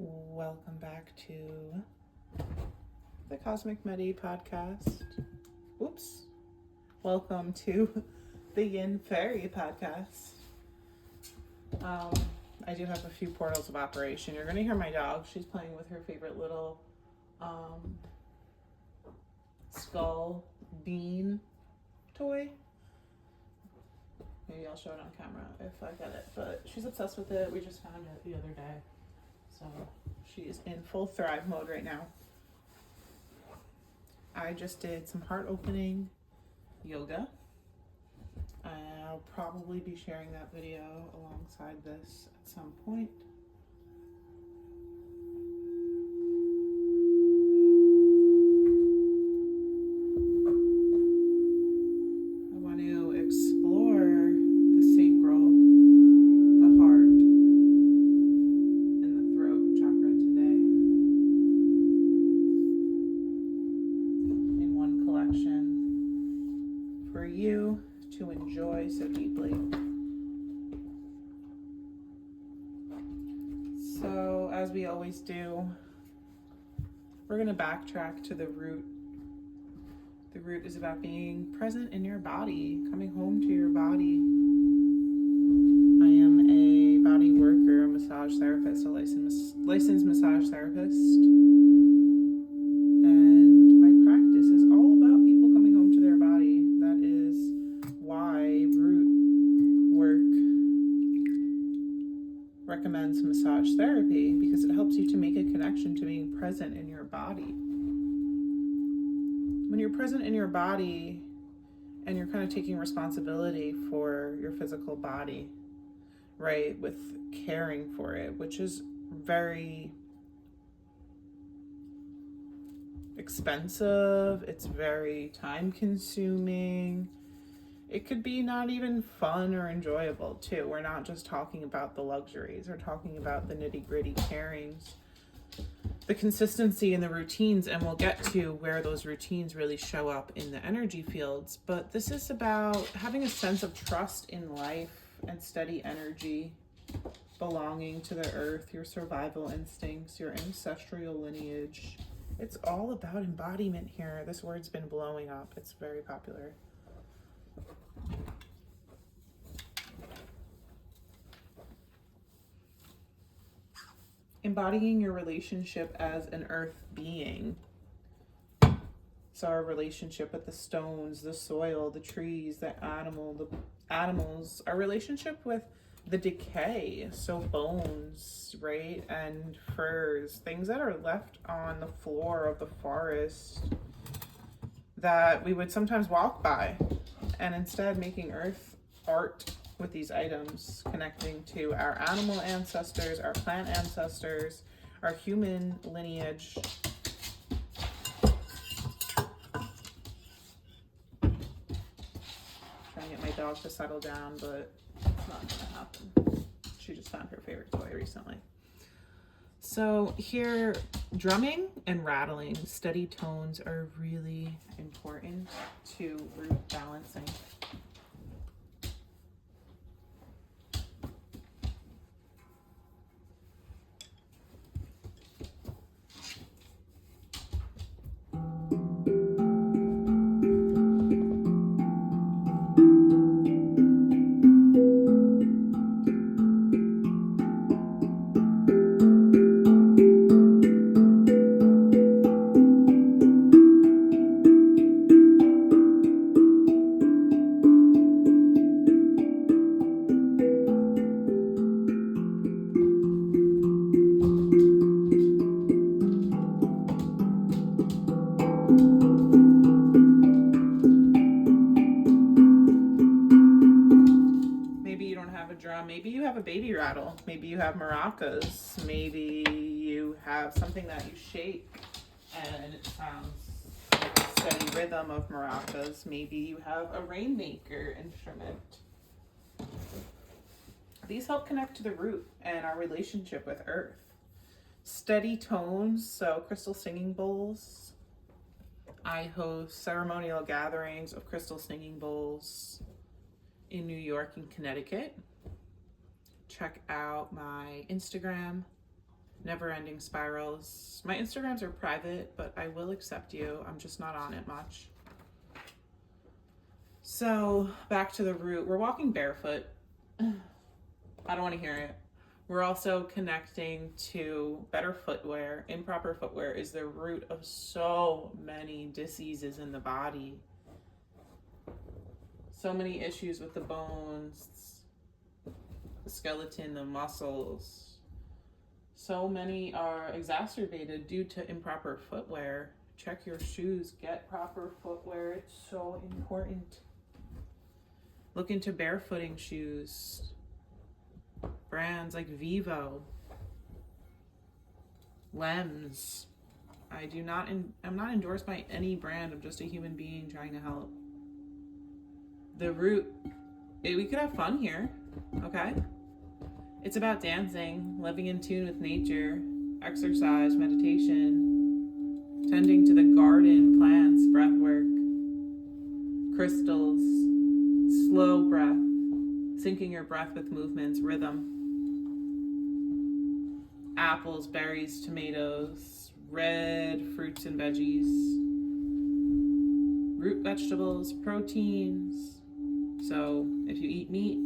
Welcome back to the Cosmic Medi podcast. Oops. Welcome to the Yin Fairy podcast. I do have a few portals of operation. You're going to hear my dog. She's playing with her favorite little skull bean toy. Maybe I'll show it on camera if I get it. But she's obsessed with it. We just found it the other day. So she's in full thrive mode right now. I just did some heart opening yoga. I'll probably be sharing that video alongside this at some point. I want to explore the sacral, the heart, and the throat chakra today in one collection for you to enjoy so deeply. So, as we always do, we're going to backtrack to the root. The root is about being present in your body, coming home to your body. I am a body worker, a massage therapist, a licensed massage therapist. And my practice is all about people coming home to their body. That is why root work recommends massage therapy, because it helps you to make a connection to being present in your body. When you're present in your body and you're kind of taking responsibility for your physical body, right, with caring for it, which is very expensive, it's very time consuming. It could be not even fun or enjoyable too. We're not just talking about the luxuries, we're talking about the nitty-gritty carings, the consistency and the routines, and we'll get to where those routines really show up in the energy fields. But this is about having a sense of trust in life and steady energy, belonging to the earth, your survival instincts, your ancestral lineage. It's all about embodiment here. This word's been blowing up. It's very popular. Embodying your relationship as an earth being. So our relationship with the stones, the soil, the trees, the animals, our relationship with the decay, so bones, right, and furs, things that are left on the floor of the forest that we would sometimes walk by, and instead making earth art with these items, connecting to our animal ancestors, our plant ancestors, our human lineage. Trying to get my dog to settle down, but it's not gonna happen. She just found her favorite toy recently. So here, drumming and rattling, steady tones are really important to root balancing. Maybe you have a baby rattle, maybe you have maracas, maybe you have something that you shake and it sounds like a steady rhythm of maracas. Maybe you have a rainmaker instrument. These help connect to the root and our relationship with earth. Steady tones, so crystal singing bowls. I host ceremonial gatherings of crystal singing bowls in New York and Connecticut. Check out my Instagram never-ending spirals. My Instagrams are private, but I will accept you. I'm just not on it much. So back to the root. We're walking barefoot. I don't want to hear it. We're also connecting to better footwear. Improper footwear is the root of so many diseases in the body. So many issues with the bones, the skeleton, the muscles. So many are exacerbated due to improper footwear. Check your shoes, get proper footwear. It's so important. Look into barefooting shoes. Brands like Vivo, Lems. I'm not endorsed by any brand. I'm just a human being trying to help. The root, we could have fun here, okay? It's about dancing, living in tune with nature, exercise, meditation, tending to the garden, plants, breath work, crystals, slow breath, syncing your breath with movements, rhythm. Apples, berries, tomatoes, red fruits and veggies, root vegetables, proteins. So if you eat meat,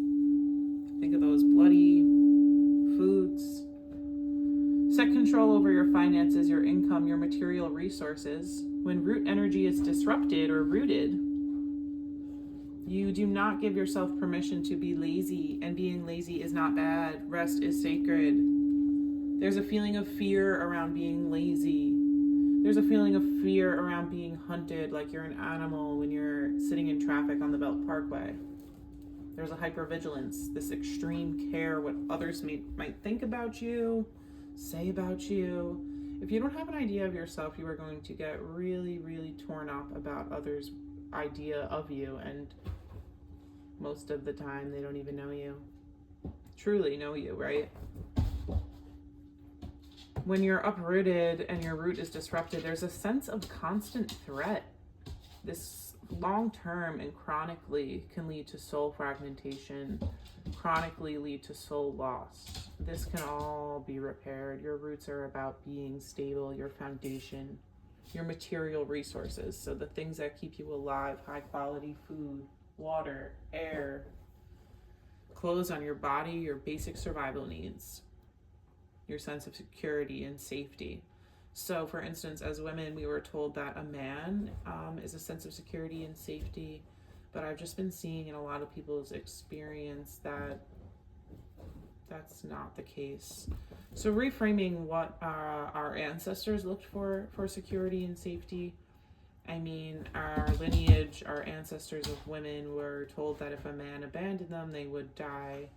think of those bloody foods. Set control over your finances, your income, your material resources. When root energy is disrupted or rooted, you do not give yourself permission to be lazy, and being lazy is not bad. Rest is sacred. There's a feeling of fear around being lazy. There's a feeling of fear around being hunted like you're an animal when you're sitting in traffic on the Belt Parkway. There's a hypervigilance, this extreme care, what others might think about you, say about you. If you don't have an idea of yourself, you are going to get really, really torn up about others' idea of you, and most of the time they don't even know you. Truly know you, right? When you're uprooted and your root is disrupted, there's a sense of constant threat. This long-term and chronically can lead to soul fragmentation, chronically lead to soul loss. This can all be repaired. Your roots are about being stable, your foundation, your material resources. So the things that keep you alive, high quality food, water, air, clothes on your body, your basic survival needs, your sense of security and safety. So for instance, as women, we were told that a man is a sense of security and safety, but I've just been seeing in a lot of people's experience that that's not the case. So reframing what our ancestors looked for security and safety. I mean, our lineage, our ancestors of women were told that if a man abandoned them, they would die.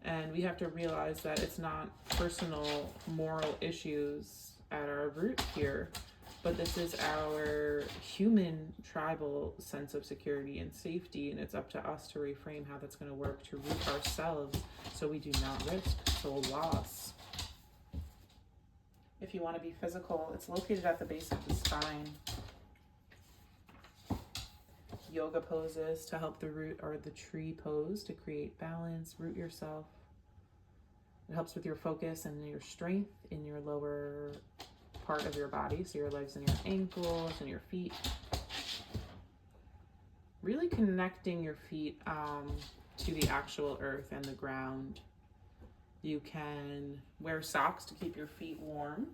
And we have to realize that it's not personal moral issues at our root here, but this is our human tribal sense of security and safety, and it's up to us to reframe how that's going to work to root ourselves so we do not risk soul loss. If you want to be physical, it's located at the base of the spine. Yoga poses to help the root, or the tree pose to create balance, root yourself. It helps with your focus and your strength in your lower part of your body, so your legs and your ankles and your feet. Really connecting your feet to the actual earth and the ground. You can wear socks to keep your feet warm,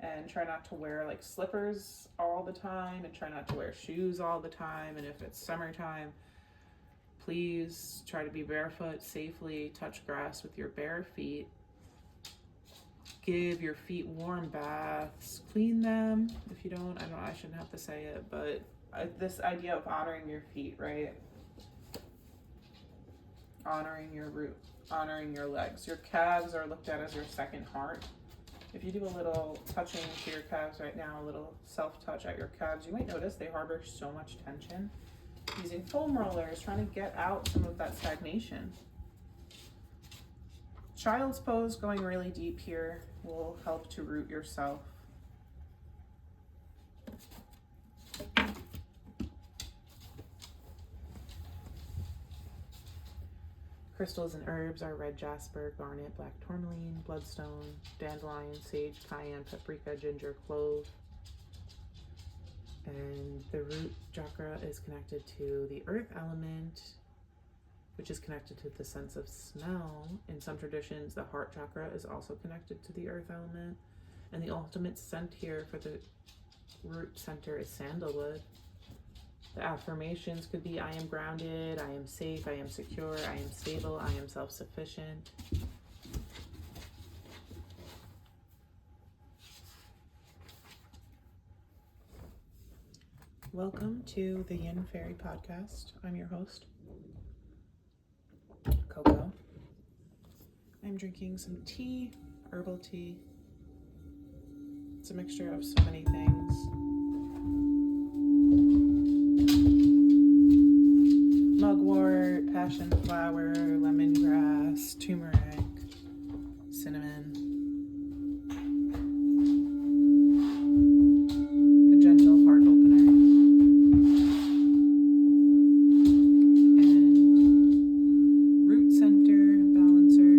and try not to wear like slippers all the time, and try not to wear shoes all the time. And if it's summertime, please try to be barefoot safely, touch grass with your bare feet. Give your feet warm baths, clean them. If you don't, I shouldn't have to say it, but this idea of honoring your feet, right? Honoring your root, honoring your legs. Your calves are looked at as your second heart. If you do a little touching to your calves right now, a little self-touch at your calves, you might notice they harbor so much tension. Using foam rollers, trying to get out some of that stagnation. Child's pose, going really deep here, will help to root yourself. crystals and herbs are red jasper, garnet, black tourmaline, bloodstone, dandelion, sage, cayenne, paprika, ginger, clove. And the root chakra is connected to the earth element, which is connected to the sense of smell. In some traditions, the heart chakra is also connected to the earth element. And the ultimate scent here for the root center is sandalwood. The affirmations could be: I am grounded, I am safe, I am secure, I am stable, I am self-sufficient. Welcome to the Yin Fairy Podcast. I'm your host, Coco. I'm drinking some tea, herbal tea. It's a mixture of so many things. Mugwort, passion flower, lemongrass, turmeric, cinnamon. A gentle heart opener. And root center balancer.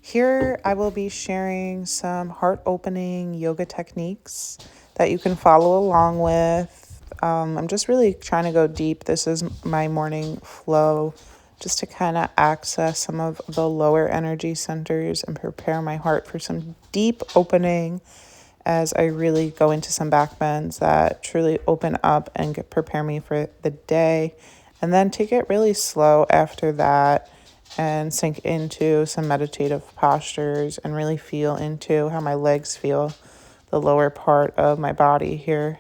Here I will be sharing some heart-opening yoga techniques that you can follow along with. I'm just really trying to go deep. This is my morning flow, just to kind of access some of the lower energy centers and prepare my heart for some deep opening as I really go into some back bends that truly open up and prepare me for the day. And then take it really slow after that and sink into some meditative postures and really feel into how my legs feel, the lower part of my body here.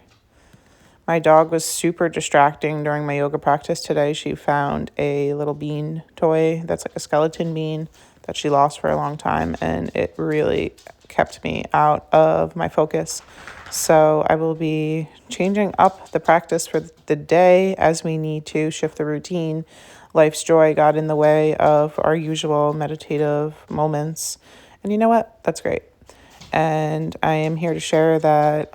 My dog was super distracting during my yoga practice today. She found a little bean toy that's like a skeleton bean that she lost for a long time, and it really kept me out of my focus. So I will be changing up the practice for the day as we need to shift the routine. Life's joy got in the way of our usual meditative moments. And you know what? That's great. And I am here to share that,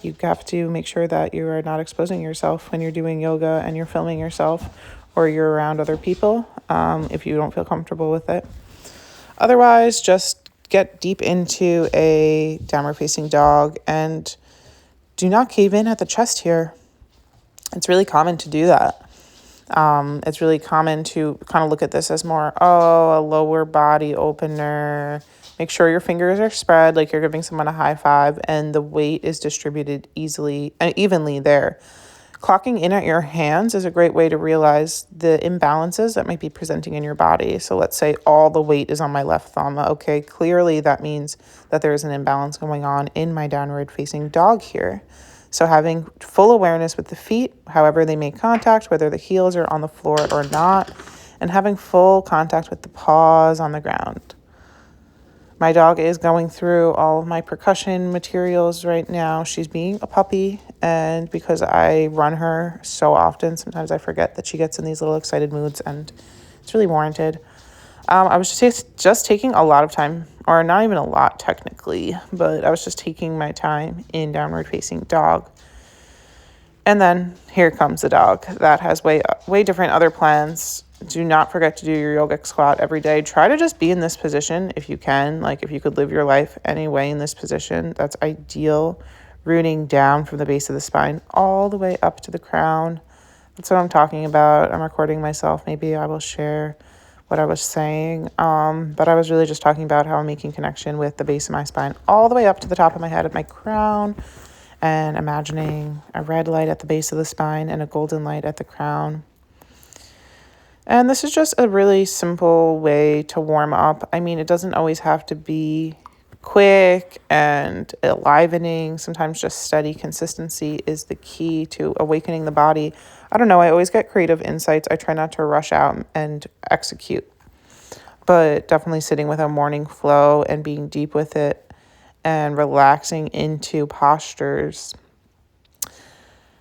you have to make sure that you are not exposing yourself when you're doing yoga and you're filming yourself or you're around other people if you don't feel comfortable with it. Otherwise, just get deep into a downward facing dog and do not cave in at the chest here. It's really common to do that. It's really common to kind of look at this as more, a lower body opener. Make sure your fingers are spread like you're giving someone a high five and the weight is distributed easily and evenly there. Clocking in at your hands is a great way to realize the imbalances that might be presenting in your body. So let's say all the weight is on my left thumb. Okay, clearly that means that there is an imbalance going on in my downward facing dog here. So having full awareness with the feet, however they make contact, whether the heels are on the floor or not, and having full contact with the paws on the ground. My dog is going through all of my percussion materials right now. She's being a puppy, and because I run her so often, sometimes I forget that she gets in these little excited moods, and it's really warranted. I was just taking a lot of time, or not even a lot technically, but I was just taking my time in downward facing dog. And then here comes the dog that has way different other plans. Do not forget to do your yogic squat every day. Try to just be in this position if you can. Like if you could live your life any way in this position, that's ideal. Rooting down from the base of the spine all the way up to the crown. That's what I'm talking about. I'm recording myself. Maybe I will share what I was saying. But I was really just talking about how I'm making connection with the base of my spine all the way up to the top of my head at my crown, and imagining a red light at the base of the spine and a golden light at the crown. And this is just a really simple way to warm up. I mean, it doesn't always have to be quick and enlivening. Sometimes just steady consistency is the key to awakening the body. I don't know, I always get creative insights. I try not to rush out and execute, but definitely sitting with a morning flow and being deep with it and relaxing into postures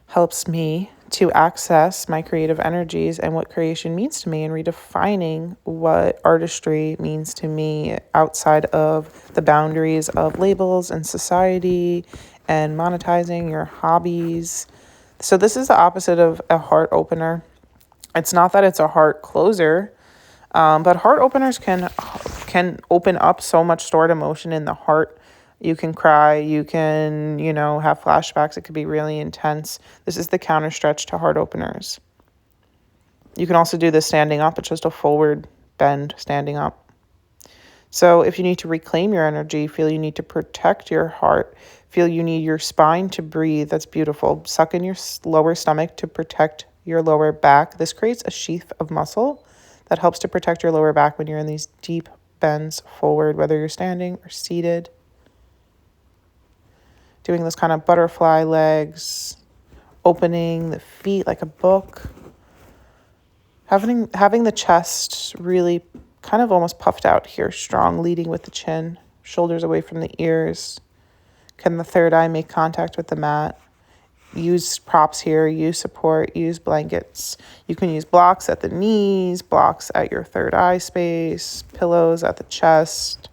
helps me to access my creative energies and what creation means to me, and redefining what artistry means to me outside of the boundaries of labels and society and monetizing your hobbies. So this is the opposite of a heart opener. It's not that it's a heart closer, but heart openers can open up so much stored emotion in the heart. You can cry, you can, have flashbacks. It could be really intense. This is the counter stretch to heart openers. You can also do this standing up. It's just a forward bend standing up. So if you need to reclaim your energy, feel you need to protect your heart, feel you need your spine to breathe, that's beautiful. Suck in your lower stomach to protect your lower back. This creates a sheath of muscle that helps to protect your lower back when you're in these deep bends forward, whether you're standing or seated. Doing those kind of butterfly legs, opening the feet like a book. Having the chest really kind of almost puffed out here, strong, leading with the chin, shoulders away from the ears. Can the third eye make contact with the mat? Use props here, use support, use blankets. You can use blocks at the knees, blocks at your third eye space, pillows at the chest.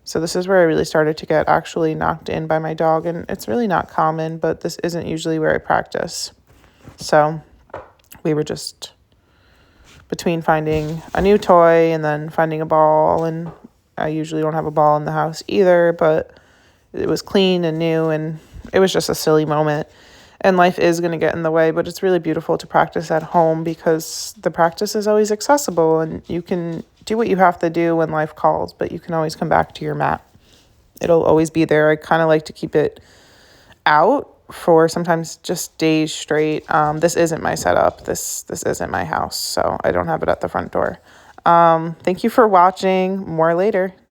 So this is where I really started to get actually knocked in by my dog, and it's really not common, but this isn't usually where I practice. So we were just between finding a new toy and then finding a ball, and I usually don't have a ball in the house either, but it was clean and new, and it was just a silly moment. And life is going to get in the way, but it's really beautiful to practice at home because the practice is always accessible, and you can do what you have to do when life calls, but you can always come back to your mat. It'll always be there. I kind of like to keep it out for sometimes just days straight. This isn't my setup. This isn't my house, so I don't have it at the front door. Thank you for watching. More later.